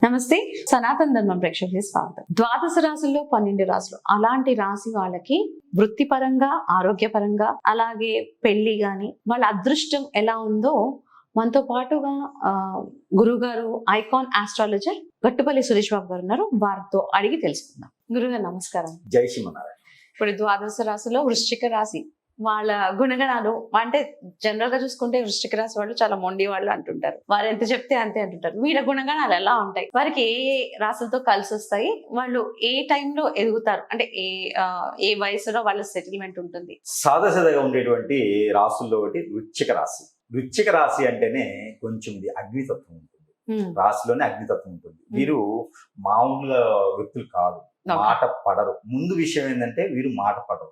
నమస్తే, సనాతన ధర్మం ప్రేక్షకులకి స్వాగతం. ద్వాదశ రాశుల్లో 12 రాశులు. అలాంటి రాశి వాళ్ళకి వృత్తిపరంగా, ఆరోగ్యపరంగా, అలాగే పెళ్లి గాని వాళ్ళ అదృష్టం ఎలా ఉందో మనతో పాటుగా గురుగారు ఐకాన్ ఆస్ట్రాలజర్ గట్టుపల్లి సురేష్ బాబు గారు ఉన్నారు. వారితో అడిగి తెలుసుకుందాం. గురుగారు నమస్కారం. జై శ్రీమన్నారాయణ. ఇప్పుడు ద్వాదశ రాశిలో వృశ్చిక రాశి వాళ్ళ గుణగణాలు అంటే జనరల్ గా చూసుకుంటే వృశ్చిక రాశి వాళ్ళు చాలా మొండి వాళ్ళు అంటుంటారు. వారు ఎంత చెప్తే అంతే అంటుంటారు. వీళ్ళ గుణగణాలు ఎలా ఉంటాయి? వారికి ఏ రాశులతో కలిసి వస్తాయి? వాళ్ళు ఏ టైంలో ఎదుగుతారు? అంటే ఏ వయసులో వాళ్ళ సెటిల్మెంట్ ఉంటుంది? సాదాసీదాగా ఉండేటువంటి రాసుల్లో ఒకటి వృశ్చిక రాశి. వృశ్చిక రాశి అంటేనే కొంచెం ఇది అగ్నితత్వం ఉంటుంది. రాశిలోనే అగ్నితత్వం ఉంటుంది. వీరు మామూలుగా వ్యక్తులు కాదు, మాట పడరు. ముందు విషయం ఏంటంటే వీరు మాట పడరు.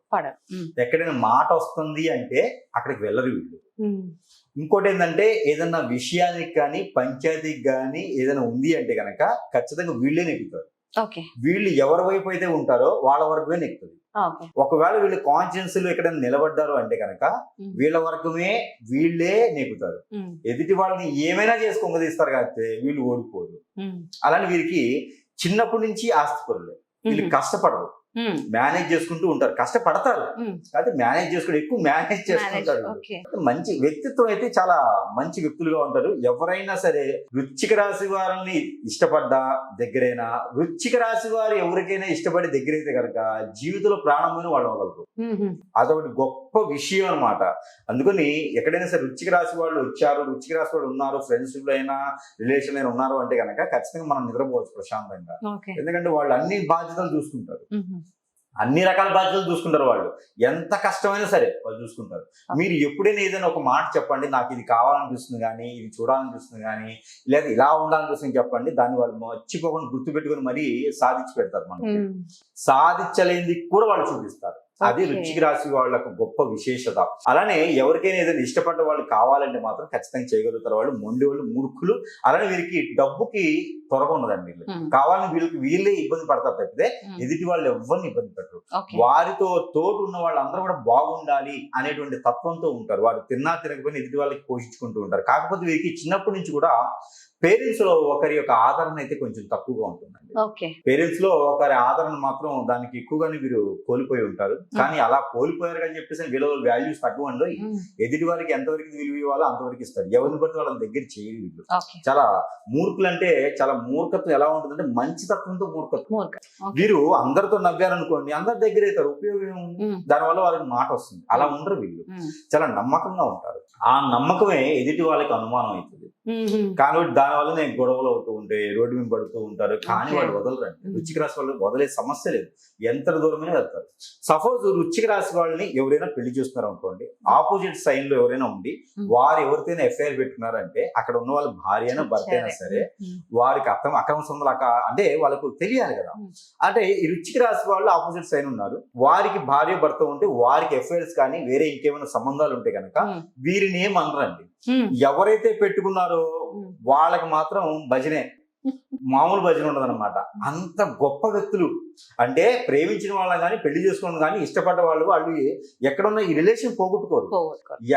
ఎక్కడైనా మాట వస్తుంది అంటే అక్కడికి వెళ్ళరు వీళ్ళు. ఇంకోటి ఏంటంటే ఏదన్నా విషయానికి కానీ పంచాయతీకి కానీ ఏదైనా ఉంది అంటే కనుక ఖచ్చితంగా వీళ్ళే నెక్కుతారు. వీళ్ళు ఎవరి వైపు అయితే ఉంటారో వాళ్ళ వరకునే నెక్కుతుంది. ఒకవేళ వీళ్ళు కాన్షియన్స్ లో ఎక్కడైనా నిలబడ్డారు అంటే కనుక వీళ్ళ వరకుమే వీళ్ళే నెక్కుతారు. ఎదుటి వాళ్ళని ఏమైనా చేసుకోగదిస్తారు కాబట్టి వీళ్ళు ఓడిపోరు. అలానే వీరికి చిన్నప్పటి నుంచి ఆస్తిపరులే. వీళ్ళు కష్టపడరు, మేనేజ్ చేసుకుంటూ ఉంటారు. కష్టపడతారు అయితే మేనేజ్ చేసుకుంటూ ఎక్కువ మేనేజ్ చేసుకుంటారు. మంచి వ్యక్తిత్వం అయితే చాలా మంచి వ్యక్తులుగా ఉంటారు. ఎవరైనా సరే వృశ్చిక రాశి వారిని ఇష్టపడ్డా దగ్గరైనా, వృశ్చిక రాశి వారు ఎవరికైనా ఇష్టపడి దగ్గరైతే కనుక జీవితంలో ప్రాణమైన వాళ్ళు అవ్వగలరు. అదొకటి గొప్ప విషయం అనమాట. అందుకని ఎక్కడైనా సరే వృశ్చిక రాశి వాళ్ళు వచ్చారు, వృశ్చిక రాశి వాళ్ళు ఉన్నారు, ఫ్రెండ్షిప్ అయినా రిలేషన్ అయినా ఉన్నారు అంటే కనుక ఖచ్చితంగా మనం నిద్రపోవచ్చు ప్రశాంతంగా. ఎందుకంటే వాళ్ళు అన్ని బాధ్యతలు చూసుకుంటారు, అన్ని రకాల బాధ్యతలు చూసుకుంటారు. వాళ్ళు ఎంత కష్టమైనా సరే వాళ్ళు చూసుకుంటారు. మీరు ఎప్పుడైనా ఏదైనా ఒక మాట చెప్పండి, నాకు ఇది కావాలనిపిస్తుంది కానీ, ఇది చూడాలనిపిస్తుంది కానీ, లేదా ఇలా ఉండాలనిపిస్తుంది చెప్పండి, దాన్ని వాళ్ళు మర్చిపోకుండా గుర్తుపెట్టుకుని మరీ సాధించి పెడతారు. మనకి సాధించలేనిది కూడా వాళ్ళు చూపిస్తారు. అది వృశ్చిక రాశి వాళ్ళకు గొప్ప విశేషత. అలానే ఎవరికైనా ఏదైనా ఇష్టపడ్డ వాళ్ళు కావాలంటే మాత్రం ఖచ్చితంగా చేయగలుగుతారు. వాళ్ళు మొండి వాళ్ళు, మూర్ఖులు. అలానే వీరికి డబ్బుకి త్వరగా ఉండదండి. వీళ్ళు కావాలని వీళ్ళే ఇబ్బంది పడతారు తప్పితే ఎదుటి వాళ్ళు ఎవరిని ఇబ్బంది పెట్టరు. వారితో తోడు ఉన్న వాళ్ళందరూ కూడా బాగుండాలి అనేటువంటి తత్వంతో ఉంటారు. వారు తిన్నా తినకపోయినా ఎదుటి వాళ్ళకి పోషించుకుంటూ ఉంటారు. కాకపోతే వీరికి చిన్నప్పటి నుంచి కూడా పేరెంట్స్ లో ఒకరి యొక్క ఆదరణ అయితే కొంచెం తక్కువగా ఉంటుందండి. పేరెంట్స్ లో ఒకరి ఆదరణ మాత్రం దానికి ఎక్కువగానే వీరు కోల్పోయి ఉంటారు. కానీ అలా కోల్పోయారు అని చెప్పేసి వీళ్ళ వాల్యూస్ తక్కువ ఉండవు. ఎదుటి వారికి ఎంతవరకు విలువ ఇవ్వాలో అంతవరకు ఇస్తారు. ఎవరిని పడితే వాళ్ళ దగ్గర చేయరు వీళ్ళు. చాలా మూర్ఖులు అంటే చాలా మూర్ఖత్వం ఎలా ఉంటుందంటే మంచి తత్వంతో మూర్ఖత్వం. వీరు అందరితో నవ్వారనుకోండి, అందరి దగ్గర అవుతారు. ఉపయోగం ఏముంది? దానివల్ల వాళ్ళకి మాట వస్తుంది. అలా ఉండరు వీళ్ళు. చాలా నమ్మకంగా ఉంటారు. ఆ నమ్మకమే ఎదుటి వాళ్ళకి అనుమానం అవుతుంది. కానీ దానివల్ల నేను గొడవలు అవుతూ ఉంటే రోడ్డు మీద పడుతూ ఉంటారు. కానీ వాళ్ళు వదలరండి. వృశ్చిక రాశి వాళ్ళు వదిలే సమస్య లేదు. ఎంత దూరమైనా వెళ్తారు. సపోజ్ వృశ్చిక రాశి వాళ్ళని ఎవరైనా పెళ్లి చేస్తున్నారు అనుకోండి, ఆపోజిట్ సైన్ లో ఎవరైనా ఉండి వారు ఎవరితోనైనా ఎఫ్ఐఆర్ పెట్టుకున్నారంటే అక్కడ ఉన్న వాళ్ళ భార్య అయినా భర్త అయినా సరే వారికి అక్రమ సంబంధాలు అంటే వాళ్ళకు తెలియాలి కదా. అంటే ఈ వృశ్చిక రాశి వాళ్ళు ఆపోజిట్ సైన్ ఉన్నారు, వారికి భార్య భర్త ఉంటే వారికి ఎఫ్ఐఆర్స్ కానీ వేరే ఇంకేమైనా సంబంధాలు ఉంటే కనుక వీరిని ఏమనరండి. ఎవరైతే పెట్టుకున్నారో వాళ్ళకి మాత్రం భజనే, మామూలు భజన ఉండదు అనమాట. అంత గొప్ప వ్యక్తులు. అంటే ప్రేమించిన వాళ్ళని కానీ పెళ్లి చేసుకోవడం కానీ ఇష్టపడ్డ వాళ్ళు ఎక్కడున్న ఈ రిలేషన్ పోగొట్టుకోరు.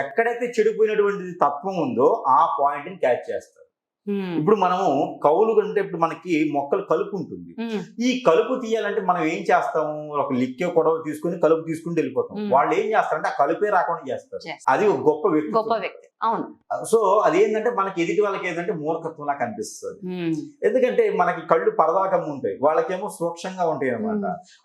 ఎక్కడైతే చెడిపోయినటువంటి తత్వం ఉందో ఆ పాయింట్ ని క్యాచ్ చేస్తారు. ఇప్పుడు మనము కౌలు కంటే ఇప్పుడు మనకి మొక్కలు కలుపు ఉంటుంది. ఈ కలుపు తీయాలంటే మనం ఏం చేస్తాము? ఒక లిక్కే కొడవ తీసుకుని కలుపు తీసుకుంటూ వెళ్ళిపోతాం. వాళ్ళు ఏం చేస్తారంటే ఆ కలుపే రాకుండా చేస్తారు. అది ఒక గొప్ప వ్యక్తి. అవును. సో అదేంటంటే మనకి ఎదుటి వాళ్ళకి ఏంటంటే మూర్ఖత్వంలా కనిపిస్తుంది. ఎందుకంటే మనకి కళ్ళు పరదాకం ఉంటాయి, వాళ్ళకేమో సూక్ష్మంగా ఉంటాయి అనమాట.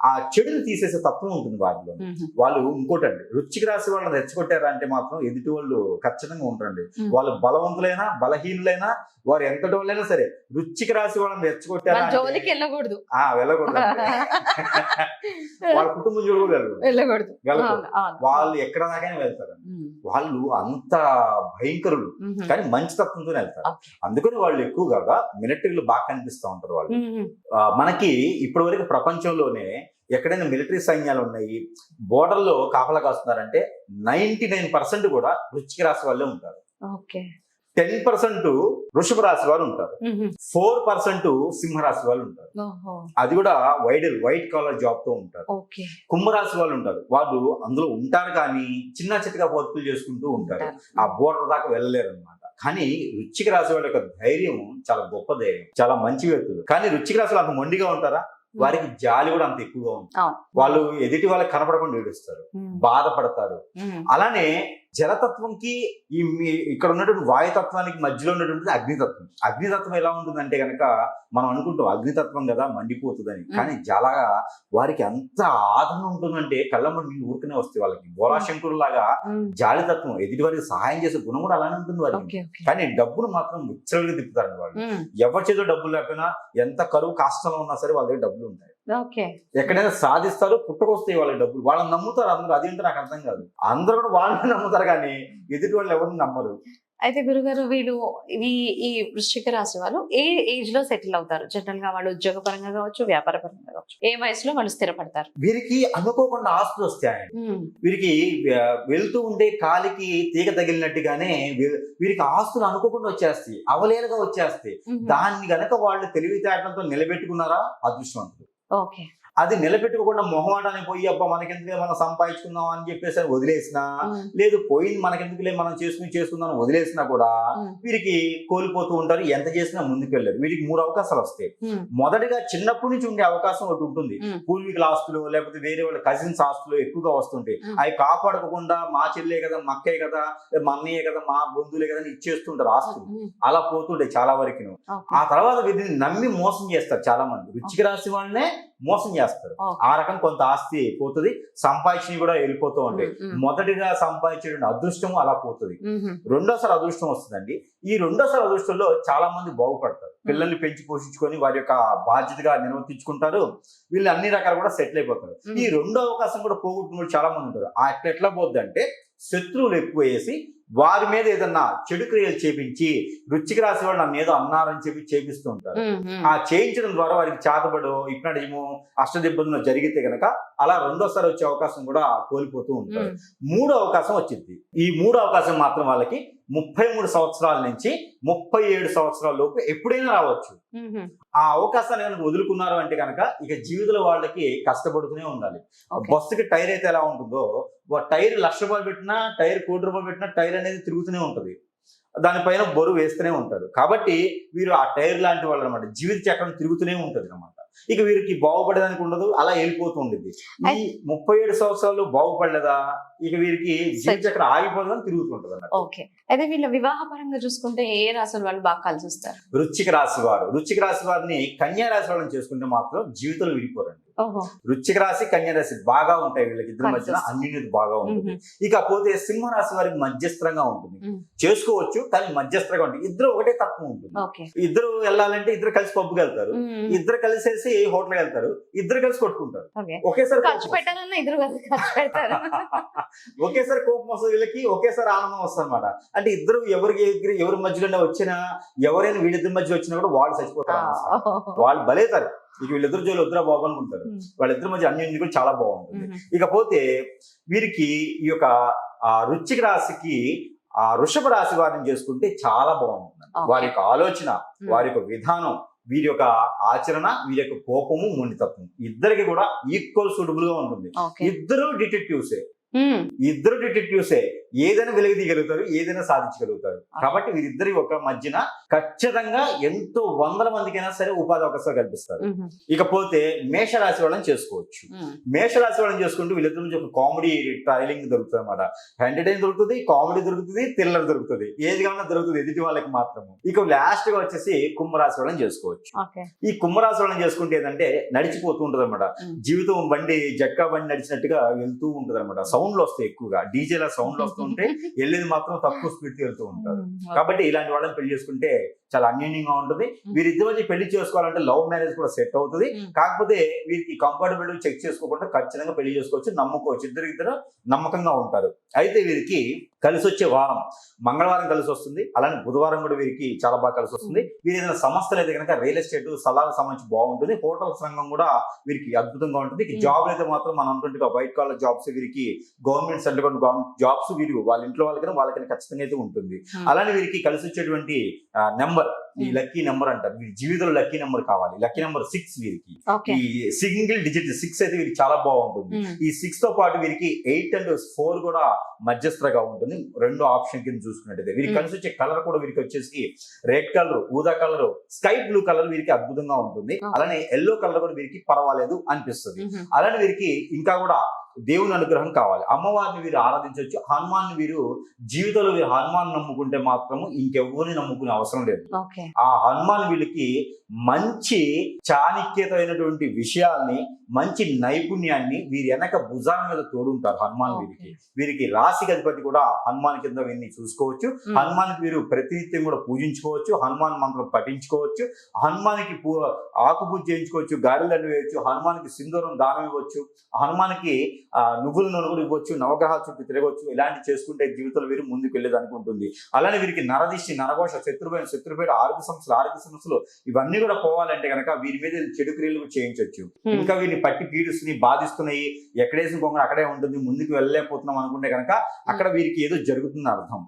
ఆ చెడుని తీసేసే తత్వం ఉంటుంది వారిలో. వాళ్ళు ఇంకోటండి, వృశ్చిక రాశి వాళ్ళని రెచ్చగొట్టారా అంటే మాత్రం ఎదుటి వాళ్ళు ఖచ్చితంగా ఉంటారండి. వాళ్ళు బలవంతులైనా బలహీనులైనా వారు ఎంతటి వాళ్ళైనా సరే వృశ్చిక రాశి వాళ్ళని రెచ్చగొట్టారా వెళ్ళకూడదు. వాళ్ళ కుటుంబం జోలికి వెళ్ళకూడదు. వాళ్ళు ఎక్కడ దాకైనా వెళ్తారు. వాళ్ళు అంత భయంకరులు కానీ మంచి తత్వంతో వెళ్తారు. అందుకని వాళ్ళు ఎక్కువగా మిలిటరీలో బాగా కనిపిస్తూ ఉంటారు. వాళ్ళు మనకి ఇప్పటి వరకు ప్రపంచంలోనే ఎక్కడైనా మిలిటరీ సైన్యాలు ఉన్నాయి, బోర్డర్లో కాపలా కాస్తున్నారంటే 99% కూడా వృశ్చిక రాశి వాళ్ళే ఉంటారు. 10% వృషభ రాశి వాళ్ళు ఉంటారు. 4% సింహరాశి వాళ్ళు ఉంటారు. అది కూడా వైట్ కాలర్ జాబ్ తో ఉంటారు. కుంభరాశి వాళ్ళు ఉంటారు. వాళ్ళు అందులో ఉంటారు కానీ చిన్న చిన్నగా వర్కులు చేసుకుంటూ ఉంటారు. ఆ బోర్డర్ దాకా వెళ్ళలేరు అనమాట. కానీ వృశ్చిక రాశి వాళ్ళ యొక్క ధైర్యం చాలా గొప్ప ధైర్యం, చాలా మంచి వ్యక్తులు. కానీ వృశ్చిక రాశి వాళ్ళు అంత మొండిగా ఉంటారా? వారికి జాలి కూడా అంత ఎక్కువగా ఉంటుంది. వాళ్ళు ఎదుటి వాళ్ళకి కనపడకుండా ఏడుస్తారు, బాధపడతారు. అలానే జలతత్వంకి ఇక్కడ ఉన్నటువంటి వాయుతత్వానికి మధ్యలో ఉన్నటువంటి అగ్నితత్వం. అగ్నితత్వం ఎలా ఉంటుందంటే కనుక మనం అనుకుంటాం అగ్నితత్వం కదా మండిపోతుందని, కానీ చాలా వారికి అంత ఆదరణ ఉంటుందంటే కళ్ళమ్మడి నీళ్ళు ఊరికనే వస్తాయి వాళ్ళకి. బోలాశంకుడు లాగా జాలితత్వం, ఎదుటి వారికి సహాయం చేసే గుణం కూడా అలానే ఉంటుంది వారికి. కానీ డబ్బును మాత్రం విచ్చలవిడిగా తిప్పుతారండి వాళ్ళు. ఎవరి చేతిలో డబ్బులు లేకపోయినా, ఎంత కరువు కష్టంలో ఉన్నా సరే వాళ్ళ దగ్గర డబ్బులు ఉంటాయి. ఎక్కడైనా సాధిస్తారు, పుట్టుకొస్తాయి వాళ్ళకి డబ్బులు. వాళ్ళని నమ్ముతారు అందరూ. అదేంటో నాకు అర్థం కాదు. అందరూ కూడా వాళ్ళని నమ్ముతారు కానీ ఎదుటి వాళ్ళు ఎవరిని నమ్మరు. అయితే గురుగారు, వీళ్ళు ఈ వృశ్చిక రాశి వాళ్ళు ఏ ఏజ్ లో సెటిల్ అవుతారు? జనరల్ గా వాళ్ళు ఉద్యోగ పరంగా కావచ్చు, వ్యాపార పరంగా కావచ్చు, ఏ వయసులో వాళ్ళు స్థిరపడతారు? వీరికి అనుకోకుండా ఆస్తులు వస్తాయి. వీరికి వెళ్తూ ఉండే కాలికి తీగ తగిలినట్టుగానే వీరికి ఆస్తులు అనుకోకుండా వచ్చేస్తాయి, అవలేలుగా వచ్చేస్తాయి. దాన్ని గనక వాళ్ళు తెలివితేటలతో నిలబెట్టుకున్నారా అదృష్టవంతులు. ఓకే. అది నిలబెట్టుకోకుండా మొహమాటానికి పోయి అబ్బా మనకెందుకులే మనం సంపాదించుకుందాం అని చెప్పేసి వదిలేసినా, లేదు పోయింది మనకెందుకులే మనం చేసుకుందాం వదిలేసినా కూడా వీరికి కోల్పోతూ ఉంటారు. ఎంత చేసినా ముందుకు వెళ్ళారు. వీరికి 3 అవకాశాలు వస్తాయి. మొదటిగా చిన్నప్పటి నుంచి ఉండే అవకాశం ఒకటి ఉంటుంది. పూర్వీకుల ఆస్తులు లేకపోతే వేరే వాళ్ళ కజిన్స్ ఆస్తులు ఎక్కువగా వస్తుంటాయి. అవి కాపాడకుండా మా చెల్లె కదా, మా అక్కయ్య కదా, మా అన్నయ్య కదా, మా బంధువులే కదా ఇచ్చేస్తుంటారు ఆస్తులు. అలా పోతుంటాయి చాలా వరకు. ఆ తర్వాత వీరిని నమ్మి మోసం చేస్తారు చాలా మంది. వృశ్చిక రాశి వాళ్ళనే మోసం చేస్తారు. ఆ రకం కొంత ఆస్తి పోతుంది, సంపాదించి కూడా వెళ్ళిపోతూ ఉంటాయి. మొదటిగా సంపాదించే అదృష్టం అలా పోతుంది. రెండోసారి అదృష్టం వస్తుందండి. ఈ రెండోసారి అదృష్టంలో చాలా మంది బాగుపడతారు. పిల్లల్ని పెంచి పోషించుకొని వారి యొక్క బాధ్యతగా నిర్వర్తించుకుంటారు. వీళ్ళు అన్ని రకాలు కూడా సెటిల్ అయిపోతారు. ఈ రెండో అవకాశం కూడా పోగొట్టుకున్న చాలా మంది ఉంటారు. ఎట్లా పోద్ది అంటే శత్రువులు ఎక్కువ వేసి వారి మీద ఏదన్నా చెడు క్రియలు చేపించి, వృశ్చిక రాశి వాళ్ళు నా మీద అన్నారని చెప్పి చేపిస్తూ ఉంటారు. ఆ చేయించడం ద్వారా వారికి చేతబడు, ఇప్పటిమో అష్టదిబ్బతులు జరిగితే గనక అలా రెండోసారి వచ్చే అవకాశం కూడా కోల్పోతూ ఉంటారు. 3వ అవకాశం వచ్చింది. ఈ 3వ అవకాశం మాత్రం వాళ్ళకి 33 సంవత్సరాల నుంచి 37 సంవత్సరాల లోపు ఎప్పుడైనా రావచ్చు. ఆ అవకాశాన్ని కనుక వదులుకున్నారు అంటే కనుక ఇక జీవితంలో వాళ్ళకి కష్టపడుతూనే ఉండాలి. బస్సుకి టైర్ అయితే ఎలా ఉంటుందో, టైర్ 1,00,000 రూపాయలు పెట్టినా, టైర్ 1,00,00,000 రూపాయలు పెట్టినా టైర్ అనేది తిరుగుతూనే ఉంటుంది. దానిపైన బరువు వేస్తూనే ఉంటారు. కాబట్టి వీరు ఆ టైర్ లాంటి వాళ్ళు అనమాట. జీవిత చక్రం తిరుగుతూనే ఉంటుంది అనమాట. ఇక వీరికి బాగుపడేదానికి ఉండదు, అలా వెళ్ళిపోతూ ఉండేది. ఈ 37 సంవత్సరాలు బాగుపడలేదా, ఇక వీరికి జీవిత చక్రం ఆగిపోదని తిరుగుతుంటది అన్నమాట. ఓకే. అయితే వీళ్ళ వివాహ పరంగా చూసుకుంటే ఏ రాశుల వాళ్ళు బాగా కలిసి వస్తారు? వృశ్చిక రాశి వారు. వృశ్చిక రాశి వారిని కన్యా రాశి వాళ్ళని చేసుకుంటే మాత్రం జీవితంలో విడిపోరండి. వృశ్చిక రాశి, కన్యా రాశి బాగా ఉంటాయి. వీళ్ళకి ఇద్దరి మధ్యన అన్యోన్యత బాగా ఉంటుంది. ఇకపోతే సింహరాశి వారికి మధ్యస్థంగా ఉంటుంది. చేసుకోవచ్చు కానీ మధ్యస్థంగా ఉంటుంది. ఇద్దరు ఒకటే తక్కువ ఉంటుంది. ఇద్దరు వెళ్ళాలంటే ఇద్దరు కలిసి పబ్బుకి వెళ్తారు, ఇద్దరు కలిసేసి హోటల్కి వెళ్తారు, ఇద్దరు కలిసి కొట్టుకుంటారు. ఒకేసారి ఖర్చు పెట్టాలన్నా ఇద్దరు కలిసి ఖర్చు పెడతారు. ఒకేసారి కోపం వస్తుంది వీళ్ళకి, ఒకేసారి ఆనందం వస్తుంది అనమాట. అంటే ఇద్దరు ఎవరి మధ్యలో వచ్చినా, ఎవరైనా వీళ్ళిద్దరి మధ్య వచ్చినా కూడా వాళ్ళు చచ్చిపోతారు. వాళ్ళు బలేతారు. ఇక వీళ్ళిద్దరు జోలు వద్దురా బాబు అనుకుంటారు. వాళ్ళిద్దరి మధ్య అన్యోన్యత కూడా చాలా బాగుంటుంది. ఇకపోతే వీరికి ఈ యొక్క వృశ్చిక రాశికి వృషభ రాశి వారిని చేసుకుంటే చాలా బాగుంటుంది. వారి యొక్క ఆలోచన, వారి యొక్క విధానం, వీరి యొక్క ఆచరణ, వీరి యొక్క కోపము, మొండితత్వం ఇద్దరికి కూడా ఈక్వల్ సూటబుల్ గా ఉంటుంది. ఇద్దరు డిటెక్టివ్సే. ఏదైనా వెలుగుదీయగలుగుతారు, ఏదైనా సాధించగలుగుతారు. కాబట్టి వీరిద్దరి ఒక మధ్యన ఖచ్చితంగా ఎంతో 100 మందికైనా సరే ఉపాధి అవకాశాలు కల్పిస్తారు. ఇకపోతే మేషరాశి వాళ్ళని చేసుకోవచ్చు. మేషరాశి వాళ్ళని చేసుకుంటూ వీళ్ళిద్దరి నుంచి ఒక కామెడీ ట్రైలింగ్ దొరుకుతుంది అనమాట. ఎంటర్టైన్ దొరుకుతుంది, కామెడీ దొరుకుతుంది, థ్రిల్లర్ దొరుకుతుంది, ఏది కావాలన్నా దొరుకుతుంది ఎదుటి వాళ్ళకి మాత్రము. ఇక లాస్ట్ గా వచ్చేసి కుంభరాశి వాళ్ళని చేసుకోవచ్చు. ఈ కుంభరాశి వాళ్ళని చేసుకుంటే ఏంటంటే నడిచిపోతూ ఉంటది అనమాట. జీవితం బండి జట్కా బండి నడిచినట్టుగా వెళ్తూ ఉంటది అనమాట. సౌండ్లు వస్తాయి ఎక్కువగా, డీజేల సౌండ్లు వస్తుంటే వెళ్ళేది మాత్రం తక్కువ స్పీడ్ వెళ్తూ ఉంటారు. కాబట్టి ఇలాంటి వాళ్ళని పెళ్లి చేసుకుంటే చాలా అన్యోన్యంగా ఉంటుంది. వీరిద్దరి మధ్య పెళ్లి చేసుకోవాలంటే లవ్ మ్యారేజ్ కూడా సెట్ అవుతుంది. కాకపోతే వీరికి కంఫర్టబుల్ చెక్ చేసుకోకుండా ఖచ్చితంగా పెళ్లి చేసుకోవచ్చు, నమ్ముకోవచ్చు. ఇద్దరు నమ్మకంగా ఉంటారు. అయితే వీరికి కలిసి వచ్చే వారం మంగళవారం కలిసి వస్తుంది. అలానే బుధవారం కూడా వీరికి చాలా బాగా కలిసి వస్తుంది. వీరు ఏదైనా సంస్థలు అయితే కనుక రియల్ ఎస్టేట్, స్థలాలకు సంబంధించి బాగుంటుంది. హోటల్స్ రంగం కూడా వీరికి అద్భుతంగా ఉంటుంది. జాబ్ అయితే మాత్రం మనం అనుకుంటే వైట్ కాలర్ జాబ్స్, వీరికి గవర్నమెంట్ సెంట్రల్ గవర్నమెంట్ జాబ్స్ వీరు వాళ్ళ ఇంట్లో వాళ్ళకైనా ఖచ్చితంగా అయితే ఉంటుంది. అలానే వీరికి కలిసి వచ్చేటువంటి నెంబర్ నెంబర్, ఈ లక్కీ నెంబర్ అంటారు, వీరి జీవితంలో లక్కీ నెంబర్ కావాలి. లక్కీ నెంబర్ 6 వీరికి. ఓకే. ఈ సింగిల్ డిజిట్ 6 అయితే వీరికి చాలా బాగుంటుంది. ఈ 6 తో పాటు వీరికి 8 అండ్ 4 కూడా మధ్యస్థగా ఉంటుంది. రెండో ఆప్షన్ కింద చూసుకున్నట్టయితే వీరికి కలిసి వచ్చే కలర్ కూడా వీరికి వచ్చేసి రెడ్ కలర్, ఊదా కలర్, స్కై బ్లూ కలర్ వీరికి అద్భుతంగా ఉంటుంది. అలానే ఎల్లో కలర్ కూడా వీరికి పర్వాలేదు అనిపిస్తుంది. అలానే వీరికి ఇంకా కూడా దేవుని అనుగ్రహం కావాలి. అమ్మవారిని వీరు ఆరాధించవచ్చు. హనుమాన్ వీరు జీవితంలో వీరు హనుమాన్ నమ్ముకుంటే మాత్రము ఇంకెవ్వరిని నమ్ముకునే అవసరం లేదు. ఆ హనుమాన్ వీళ్ళకి మంచి చాణక్యతమైనటువంటి విషయాల్ని, మంచి నైపుణ్యాన్ని వీరి వెనక భుజాల మీద తోడుంటారు హనుమాన్ వీరికి. వీరికి రాశికి అధిపతి కూడా హనుమాన్ కింద వీరిని చూసుకోవచ్చు. హనుమాన్కి వీరు ప్రతినిత్యం కూడా పూజించుకోవచ్చు. హనుమాన్ మంత్రం పఠించుకోవచ్చు. హనుమానికి ఆకు పూజ చేయించుకోవచ్చు, గారెలను వేయవచ్చు, హనుమానికి సింధూరం దానం ఇవ్వచ్చు, హనుమానికి నువ్వుల నూనె కూడా ఇవ్వచ్చు, నవగ్రహాల చుట్టూ తిరగవచ్చు. ఇలాంటి చేసుకుంటే జీవితంలో వీరు ముందుకు వెళ్ళేది అనుకుంటుంది. అలానే వీరికి నరదిష్టి, నరఘోష, శత్రుపేట, ఆరోగ్య సమస్యలు ఇవన్నీ కూడా పోవాలంటే కనుక వీరి మీద చెడు క్రియలు చేయించవచ్చు. ఇంకా వీరిని పట్టి పీడిస్తున్నాయి, బాధిస్తున్నాయి, ఎక్కడేసిన కొంగ అక్కడే ఉంటుంది, ముందుకు వెళ్ళలేకపోతున్నాం అనుకుంటే కనుక అక్కడ వీరికి ఏదో జరుగుతుంది అర్థం.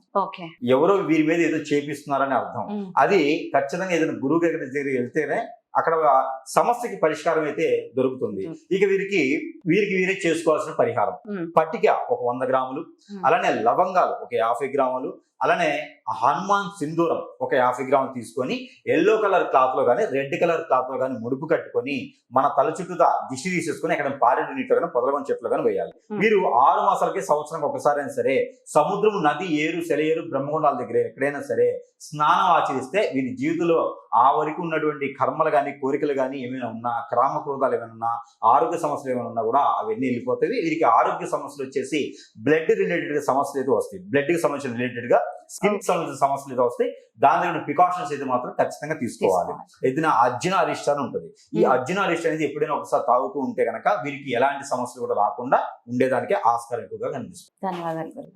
ఎవరో వీరి మీద ఏదో చేపిస్తున్నారని అర్థం. అది ఖచ్చితంగా ఏదైనా గురువు దగ్గర వెళ్తేనే అక్కడ సమస్యకి పరిష్కారం అయితే దొరుకుతుంది. ఇక వీరికి వీరే చేసుకోవాల్సిన పరిహారం: పట్టిక ఒక 100 గ్రాములు, అలానే లవంగాలు ఒక 50 గ్రాములు, అలానే హనుమాన్ సింధూరం ఒక 50 గ్రాములు తీసుకొని ఎల్లో కలర్ క్లాత్ లో కానీ రెడ్ కలర్ క్లాత్ లో కానీ ముడుపు కట్టుకొని మన తల చుట్టూతా దిష్టి తీసేసుకొని అక్కడ పారేడు నీటిలో కానీ పొదలగొని చెట్లు కానీ వేయాలి. మీరు 6 మాసాలకి సంవత్సరానికి ఒకసారి అయినా సరే సముద్రం, నది, ఏరు, సెలయేరు, బ్రహ్మగుండాల దగ్గర ఎక్కడైనా సరే స్నానం ఆచరిస్తే వీరి జీవితంలో ఆ వరకు ఉన్నటువంటి కర్మలు కానీ, కోరికలు కానీ ఏమైనా ఉన్నా, క్రామక్రోధాలు ఏమైనా ఉన్నా, ఆరోగ్య సమస్యలు ఏమైనా ఉన్నా కూడా అవన్నీ వెళ్ళిపోతాయి. వీరికి ఆరోగ్య సమస్యలు వచ్చేసి బ్లడ్ రిలేటెడ్ సమస్యలు అయితే వస్తాయి. బ్లడ్ కి సంబంధించిన రిలేటెడ్ గా, స్కిన్ కి సంబంధించిన సమస్యలు అయితే వస్తాయి. దాని దగ్గర ప్రికాషన్స్ అయితే మాత్రం ఖచ్చితంగా తీసుకోవాలి. ఏదైనా అర్జున అరిష్ట అని ఉంటుంది. ఈ అర్జున అరిష్ట అనేది ఎప్పుడైనా ఒకసారి తాగుతూ ఉంటే కనుక వీరికి ఎలాంటి సమస్యలు కూడా రాకుండా ఉండేదానికి ఆస్కారం ఎక్కువగా కనిపిస్తుంది. ధన్యవాదాలు.